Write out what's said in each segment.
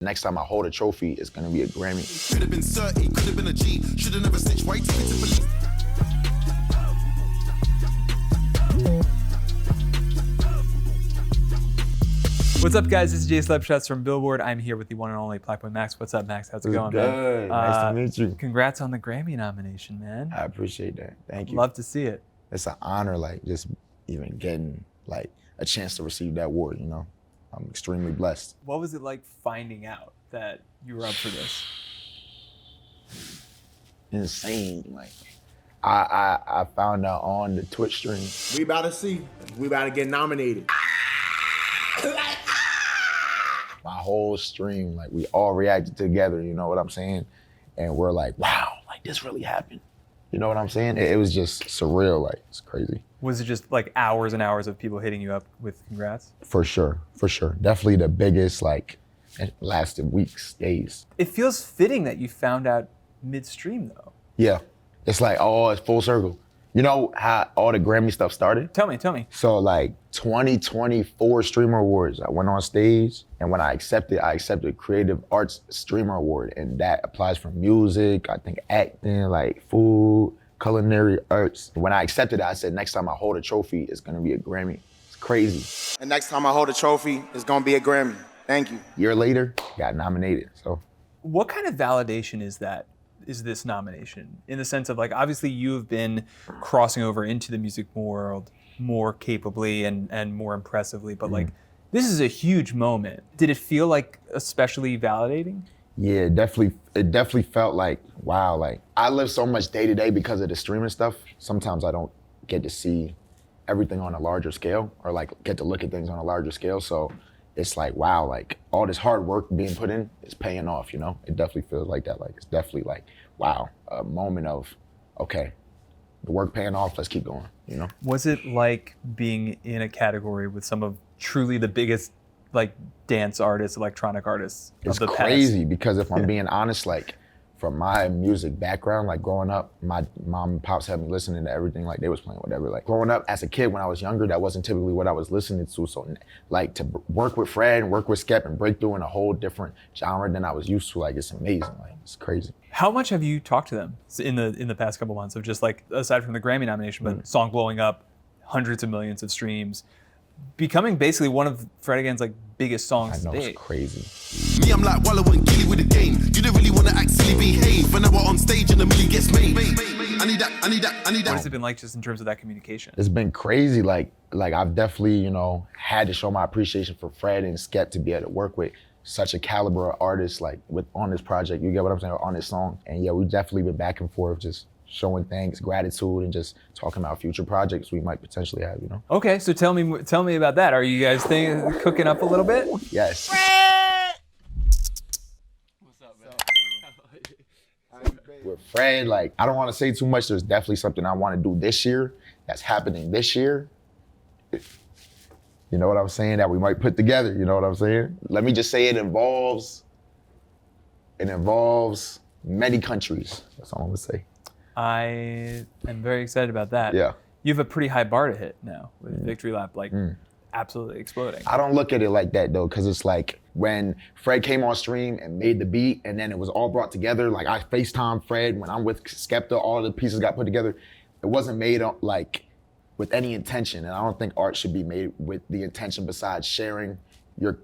Next time I hold a trophy, it's gonna be a Grammy. Could have been 30, could have been a G. Should have never snitched, why you took it to police? What's up, guys? This is Jay Slapshots from Billboard. I'm here with the one and only Plaqueboymax. What's up, Max? How's it going, Good. man? Nice to meet you. Congrats on the Grammy nomination, man. I appreciate that. Thank you. Love to see it. It's an honor, like, just even getting, like, a chance to receive that award, you know? I'm extremely blessed. What was it like finding out that you were up for this? Insane. Like, I found out on the Twitch stream. We about to see. We about to get nominated. My whole stream, like, we all reacted together, you know what I'm saying? And we're like, wow, like, this really happened. You know what I'm saying? It was just surreal, like, it's crazy. Was it just like hours and hours of people hitting you up with congrats? For sure, for sure. Definitely the biggest, like, it lasted weeks, days. It feels fitting that you found out midstream, though. Yeah, it's like, oh, it's full circle. You know how all the Grammy stuff started? Tell me. So like 2024 Streamer Awards, I went on stage, and when I accepted Creative Arts Streamer Award, and that applies for music, I think acting, like food, culinary arts. When I accepted it, I said, next time I hold a trophy, it's gonna be a Grammy. It's crazy. And next time I hold a trophy, it's gonna be a Grammy. Thank you. A year later, got nominated, so. What kind of validation is this nomination? In the sense of, like, obviously you've been crossing over into the music world more capably and more impressively, but like, this is a huge moment. Did it feel like especially validating? Yeah, it definitely felt like, wow, like, I live so much day to day because of the streaming stuff. Sometimes I don't get to see everything on a larger scale, or like get to look at things on a larger scale. So it's like, wow, like, all this hard work being put in is paying off, you know? It definitely feels like that. Like, it's definitely like, wow, a moment of, okay, the work paying off, let's keep going, you know? Was it like being in a category with some of truly the biggest, like, dance artists, electronic artists of the past? It's crazy, because if I'm being honest, like, from my music background, like, growing up, my mom and pops had me listening to everything, like, they was playing whatever. Like, growing up as a kid, when I was younger, that wasn't typically what I was listening to. So, like, to work with Fred and work with Skep and break through in a whole different genre than I was used to, like, it's amazing. Like, it's crazy. How much have you talked to them in the past couple months of just, like, aside from the Grammy nomination, but song blowing up, hundreds of millions of streams, becoming basically one of Fred Again's, like, biggest songs I know, to date? it's crazy. Me, I'm like Wallow and Gilly with the game. You don't really want to act silly, behave. When I was on stage and the milli gets made. I need that. What has it been like just in terms of that communication? It's been crazy. Like I've definitely, you know, had to show my appreciation for Fred and Skep to be able to work with such a caliber of artist, like, on this project. You get what I'm saying? On this song. And yeah, we've definitely been back and forth, just showing thanks, gratitude, and just talking about future projects we might potentially have, you know? Okay, so tell me about that. Are you guys cooking up a little bit? Yes. What's up, man? With Fred, like, I don't want to say too much. There's definitely something I want to do this year that's happening this year. You know what I'm saying? That we might put together, you know what I'm saying? Let me just say it involves many countries. That's all I'm gonna say. I am very excited about that. Yeah. You have a pretty high bar to hit now with Victory Lap, like, absolutely exploding. I don't look at it like that, though, because it's like when Fred came on stream and made the beat, and then it was all brought together. Like, I FaceTime Fred when I'm with Skepta, all the pieces got put together. It wasn't made like with any intention, and I don't think art should be made with the intention besides sharing your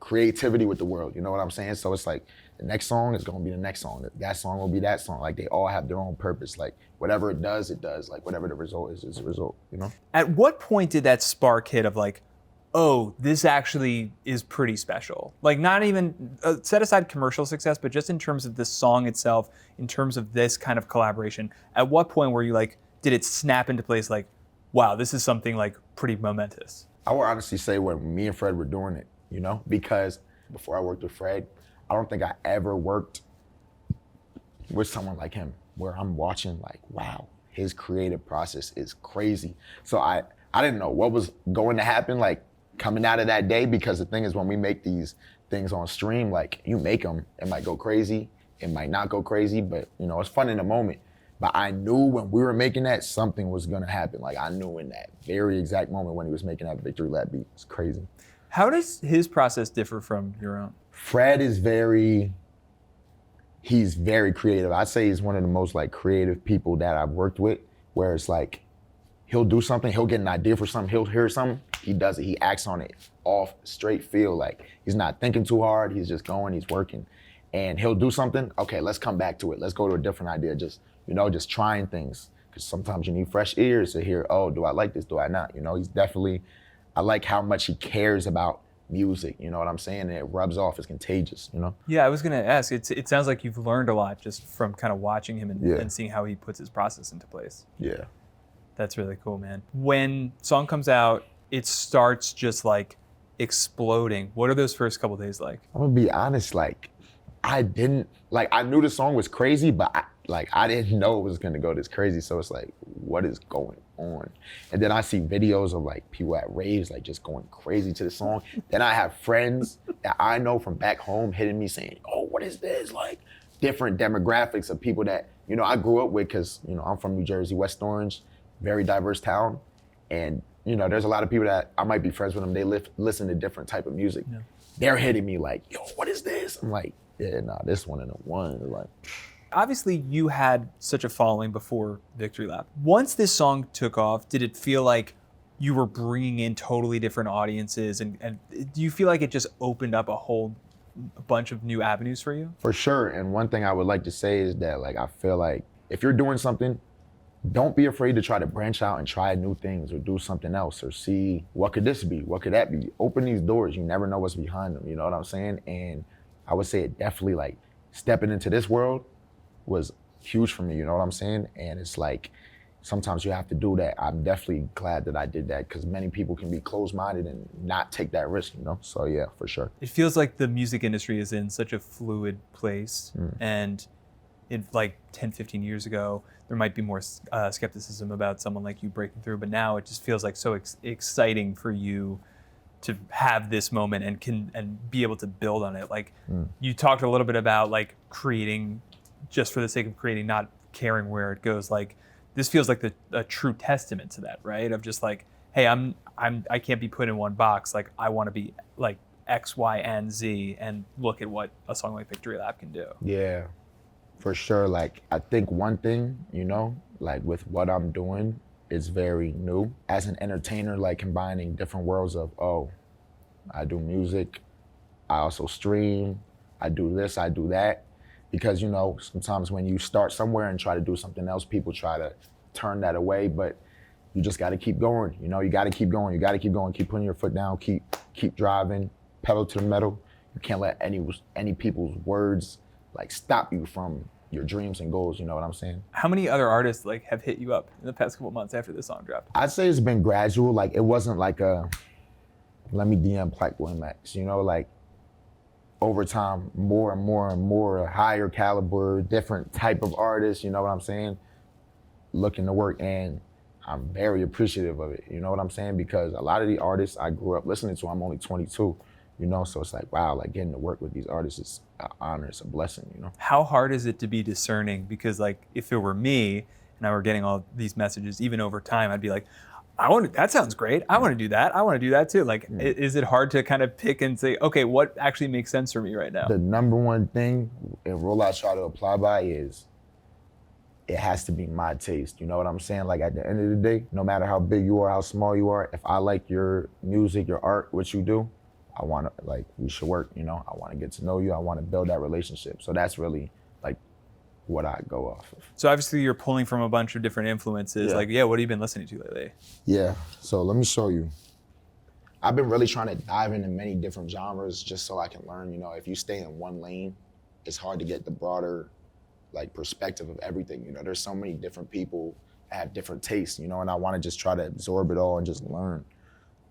creativity with the world. You know what I'm saying? So it's like, the next song is gonna be the next song. That song will be that song. Like, they all have their own purpose. Like, whatever it does, it does. Like, whatever the result is the result, you know? At what point did that spark hit of, like, oh, this actually is pretty special? Like, not even, set aside commercial success, but just in terms of the song itself, in terms of this kind of collaboration, at what point were you like, did it snap into place, like, wow, this is something, like, pretty momentous? I would honestly say when me and Fred were doing it, you know? Because before I worked with Fred, I don't think I ever worked with someone like him, where I'm watching, like, wow, his creative process is crazy. So I didn't know what was going to happen, like, coming out of that day, because the thing is, when we make these things on stream, like, you make them, it might go crazy, it might not go crazy, but, you know, it's fun in the moment. But I knew when we were making that, something was gonna happen. Like, I knew in that very exact moment when he was making that Victory Lap beat. It's crazy. How does his process differ from your own? Fred is he's very creative. I'd say he's one of the most like creative people that I've worked with, where it's like, he'll do something, he'll get an idea for something, he'll hear something, he does it, he acts on it off straight feel. Like he's not thinking too hard, he's just going, he's working. And he'll do something, okay, let's come back to it. Let's go to a different idea, just trying things. Because sometimes you need fresh ears to hear, oh, do I like this, do I not? He's definitely, I like how much he cares about music, you know what I'm saying? And it rubs off, it's contagious, Yeah, I was gonna ask, it sounds like you've learned a lot just from kind of watching him and seeing how he puts his process into place. Yeah. That's really cool, man. When song comes out, it starts just like exploding. What are those first couple days like? I'm gonna be honest, like, I knew the song was crazy, but I didn't know it was gonna go this crazy. So it's like, what is going on? And then I see videos of like people at raves, like just going crazy to the song. Then I have friends that I know from back home hitting me saying, oh, what is this? Like different demographics of people that, I grew up with, cause I'm from New Jersey, West Orange, very diverse town. And there's a lot of people that I might be friends with them. They listen to different type of music. Yeah. They're hitting me like, yo, what is this? I'm like, yeah, nah, this one in the one. Like, obviously you had such a following before Victory Lap. Once this song took off, did it feel like you were bringing in totally different audiences? And do you feel like it just opened up a whole bunch of new avenues for you? For sure. And one thing I would like to say is that like, I feel like if you're doing something, don't be afraid to try to branch out and try new things or do something else or see what could this be? What could that be? Open these doors. You never know what's behind them. You know what I'm saying? And I would say it definitely like stepping into this world was huge for me. You know what I'm saying? And it's like, sometimes you have to do that. I'm definitely glad that I did that because many people can be closed-minded and not take that risk, So yeah, for sure. It feels like the music industry is in such a fluid place. And like 10, 15 years ago, there might be more skepticism about someone like you breaking through, but now it just feels like so exciting for you to have this moment and be able to build on it. Like you talked a little bit about like creating just for the sake of creating, not caring where it goes. Like this feels like a true testament to that, right? Of just like, hey, I can't be put in one box. Like I want to be like X, Y, and Z, and look at what a song like Victory Lap can do. Yeah. For sure, like I think one thing, like with what I'm doing is very new. As an entertainer, like combining different worlds of, oh, I do music, I also stream, I do this, I do that. Because, sometimes when you start somewhere and try to do something else, people try to turn that away, but you just gotta keep going, you gotta keep going, keep putting your foot down, keep driving, pedal to the metal. You can't let any people's words like stop you from your dreams and goals, you know what I'm saying? How many other artists like have hit you up in the past couple months after this song dropped? I'd say it's been gradual. Like it wasn't like let me DM Plaqueboymax, like over time, more and more and more, higher caliber, different type of artists, you know what I'm saying? Looking to work, and I'm very appreciative of it, you know what I'm saying? Because a lot of the artists I grew up listening to, I'm only 22, so it's like, wow, like getting to work with these artists is an honor, it's a blessing, How hard is it to be discerning? Because like, if it were me and I were getting all these messages, even over time, I'd be like, that sounds great. I want to do that. I want to do that too. Like, is it hard to kind of pick and say, okay, what actually makes sense for me right now? The number one thing and rule I try to apply by is it has to be my taste. You know what I'm saying? Like at the end of the day, no matter how big you are, how small you are, if I like your music, your art, what you do, I want to, like, we should work, I want to get to know you. I want to build that relationship. So that's really like what I go off of. So obviously you're pulling from a bunch of different influences. Yeah. Like, yeah, what have you been listening to lately? Yeah, so let me show you. I've been really trying to dive into many different genres just so I can learn, if you stay in one lane, it's hard to get the broader like perspective of everything. There's so many different people that have different tastes, and I want to just try to absorb it all and just learn.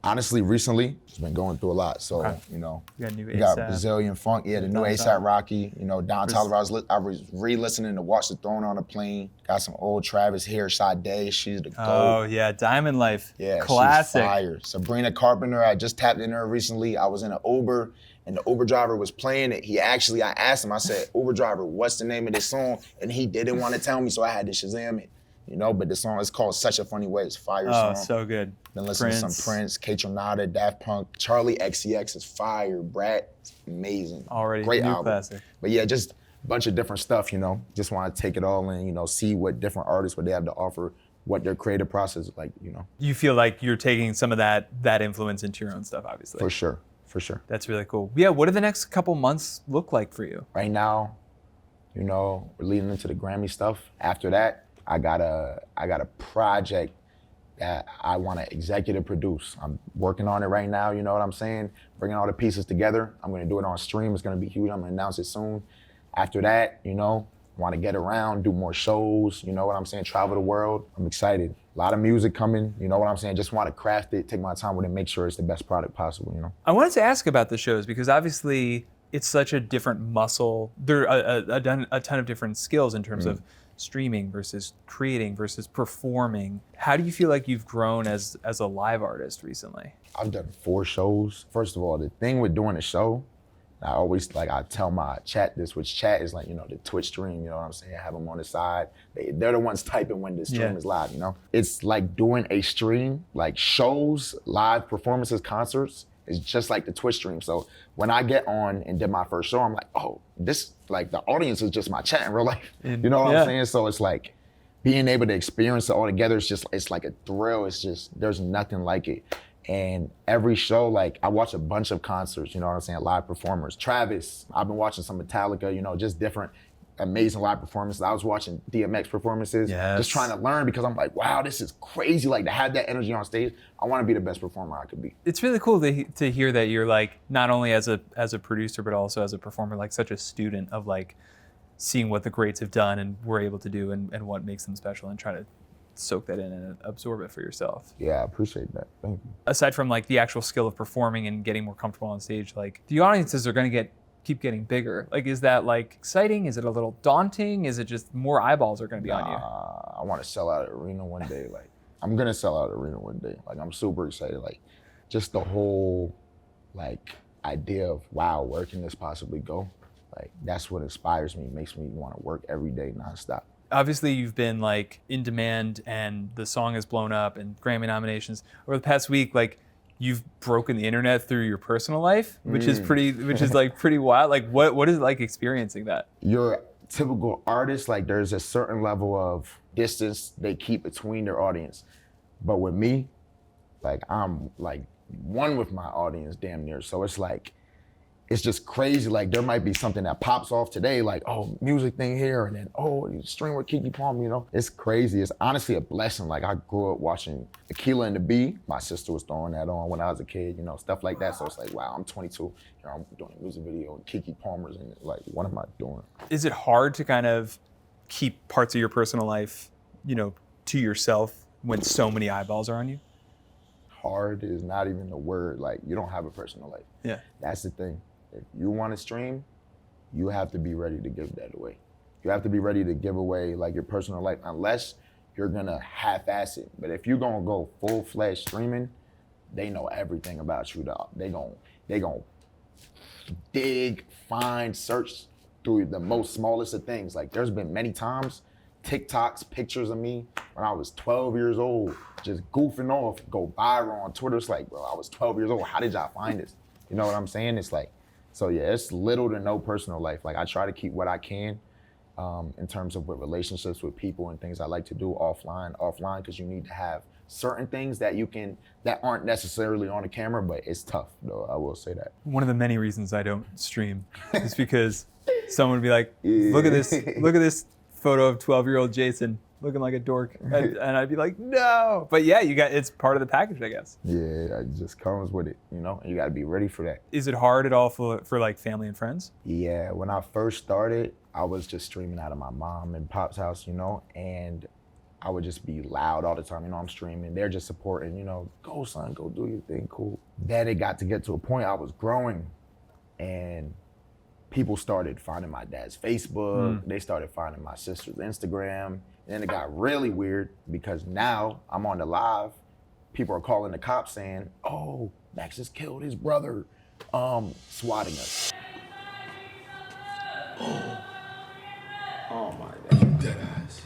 Honestly, recently, just been going through a lot. So, Okay. you got new we got A$AP. Brazilian funk, the new Don A$AP Rocky, Don Toliver. I was re-listening to Watch the Throne on a Plane. Got some old Travis here, Sade, she's the GOAT. Oh yeah, Diamond Life. Yeah, Classic. she's fire. Sabrina Carpenter, I just tapped in her recently. I was in an Uber and the Uber driver was playing it. I asked him, I said, Uber driver, what's the name of this song? And he didn't want to tell me, so I had to Shazam it. you know, but the song is called Such a Funny Way. It's a fire Oh, song. so good. Been listening to some Prince, Keke, Daft Punk, Charlie XCX is fire, Brat, it's amazing. Already great new album. classic. But yeah, just a bunch of different stuff, you know. Just want to take it all in, you know, see what different artists, what they have to offer, what their creative process is like, you know. You feel like you're taking some of that influence into your own stuff, obviously. For sure. That's really cool. Yeah, what do the next couple months look like for you? Right now, you know, we're leading into the Grammy stuff. After that, I got a project that I want to executive produce. I'm working on it right now, you know what I'm saying? Bringing all the pieces together. I'm gonna do it on stream. It's gonna be huge. I'm gonna announce it soon. After that, you know, want to get around, do more shows, you know what I'm saying? Travel the world. I'm excited. A lot of music coming, you know what I'm saying? Just want to craft it, take my time with it, make sure it's the best product possible, you know? I wanted to ask about the shows because obviously it's such a different muscle. There are a ton of different skills in terms of streaming versus creating versus performing. How do you feel like you've grown as a live artist recently? I've done 4 shows. First of all, the thing with doing a show, I always, like, I tell my chat this, which chat is like, you know, the Twitch stream, you know what I'm saying? I have them on the side. They're the ones typing when the stream is live, you know? It's like doing a stream, like shows, live performances, concerts, is just like the Twitch stream. So when I get on and did my first show, I'm like, oh, this, like, the audience is just my chat in real life. You know what I'm saying? So it's like being able to experience it all together, it's like a thrill. It's just, there's nothing like it. And every show, like, I watch a bunch of concerts, you know what I'm saying, live performers. Travis, I've been watching some Metallica, you know, just different amazing live performances. I was watching DMX performances, just trying to learn because I'm like, wow, this is crazy. Like, to have that energy on stage, I want to be the best performer I could be. It's really cool to hear that you're, like, not only as a producer, but also as a performer, like such a student of, like, seeing what the greats have done and were able to do and what makes them special and trying to soak that in and absorb it for yourself. Yeah, I appreciate that. Thank you. Aside from, like, the actual skill of performing and getting more comfortable on stage, like, the audiences are going to keep getting bigger. Like, is that, like, exciting? Is it a little daunting? Is it just more eyeballs are going to be on you? I want to sell out an arena one day. Like, I'm going to sell out an arena one day. Like, I'm super excited. Like, just the whole, like, idea of, wow, where can this possibly go? Like, that's what inspires me, makes me want to work every day nonstop. Obviously, you've been, like, in demand and the song has blown up and Grammy nominations. Over the past week, like, you've broken the internet through your personal life, which is like pretty wild. Like, what is it like experiencing that? You're a typical artist, like, there's a certain level of distance they keep between their audience. But with me, like, I'm like one with my audience damn near. So it's like, it's just crazy. Like, there might be something that pops off today, like, oh, music thing here, and then, oh, you stream with Keke Palmer, you know? It's crazy. It's honestly a blessing. Like, I grew up watching Aquila and the Bee. My sister was throwing that on when I was a kid, you know, stuff like that. So it's like, wow, I'm 22, here I'm doing a music video, and Keke Palmer's in it. Like, what am I doing? Is it hard to kind of keep parts of your personal life, you know, to yourself when so many eyeballs are on you? Hard is not even the word. Like, you don't have a personal life. Yeah. That's the thing. If you want to stream, you have to be ready to give that away. You have to be ready to give away, like, your personal life, unless you're gonna half-ass it. But if you're gonna go full-fledged streaming, they know everything about you, dog. They gon' dig, find, search through the most smallest of things. Like, there's been many times, TikToks, pictures of me when I was 12 years old, just goofing off, go viral on Twitter. It's like, bro, I was 12 years old. How did y'all find this? You know what I'm saying? It's like, so yeah, it's little to no personal life. Like, I try to keep what I can in terms of with relationships with people and things I like to do offline, because you need to have certain things that aren't necessarily on the camera, but it's tough though, I will say that. One of the many reasons I don't stream is because someone would be like, look at this photo of 12-year-old Jason looking like a dork. And I'd be like, no. But yeah, it's part of the package, I guess. Yeah, it just comes with it, you know, and you gotta be ready for that. Is it hard at all for like family and friends? Yeah, when I first started, I was just streaming out of my mom and pop's house, you know, and I would just be loud all the time, you know, I'm streaming. They're just supporting, you know, go son, go do your thing, cool. Then it got to a point I was growing, and people started finding my dad's Facebook. They started finding my sister's Instagram. And then it got really weird because now I'm on the live. People are calling the cops saying, oh, Max just killed his brother, swatting us. Oh my God. Dead ass.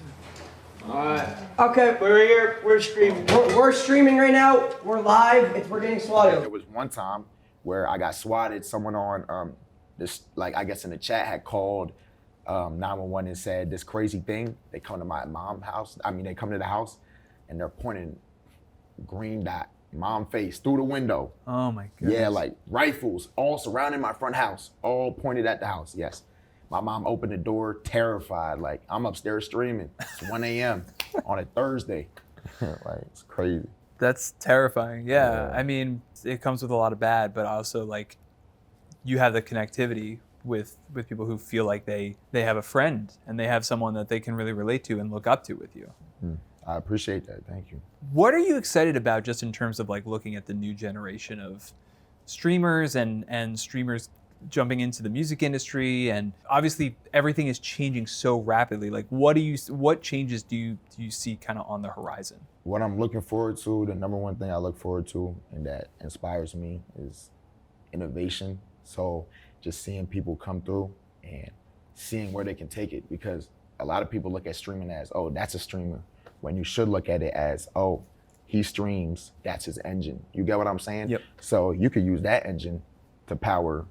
All right. Okay, we're here. We're streaming. We're streaming right now. We're live. We're getting swatted. There was one time where I got swatted. Someone on this, like I guess in the chat, had called 911 and said this crazy thing. They come to my mom's house. They come to the house, and they're pointing green dot, mom face through the window. Oh my goodness. Yeah, like rifles all surrounding my front house, all pointed at the house. Yes. My mom opened the door, terrified. Like, I'm upstairs streaming. It's 1 a.m. on a Thursday. Like, it's crazy. That's terrifying. Yeah. I mean, it comes with a lot of bad, but also like you have the connectivity with people who feel like they have a friend and they have someone that they can really relate to and look up to with you. I appreciate that. Thank you. What are you excited about just in terms of like looking at the new generation of streamers and streamers jumping into the music industry? And obviously everything is changing so rapidly. Like what changes do you see kind of on the horizon? What I'm looking forward to, the number one thing I look forward to and that inspires me is innovation. So just seeing people come through and seeing where they can take it, because a lot of people look at streaming as, oh, that's a streamer, when you should look at it as, oh, he streams, that's his engine. You get what I'm saying? Yep. So you could use that engine to power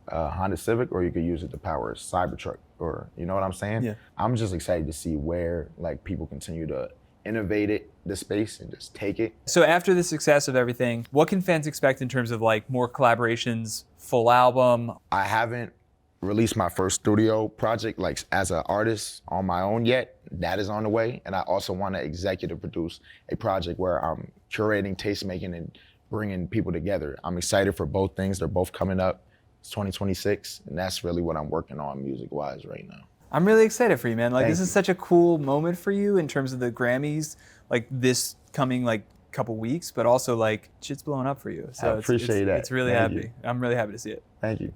Honda Civic, or you could use it to power a Cybertruck, or you know what I'm saying? Yeah. I'm just excited to see where like people continue to innovate the space and just take it. So after the success of everything, what can fans expect in terms of like more collaborations, full album? I haven't released my first studio project like as an artist on my own yet. That is on the way. And I also want to executive produce a project where I'm curating, tastemaking, and bringing people together. I'm excited for both things. They're both coming up. It's 2026, and that's really what I'm working on music-wise right now. I'm really excited for you, man. Like Thank this is you. such a cool moment for you in terms of the Grammys, like this coming like couple weeks, but also like shit's blowing up for you. So I appreciate that. It's really Thank happy. you. I'm really happy to see it. Thank you.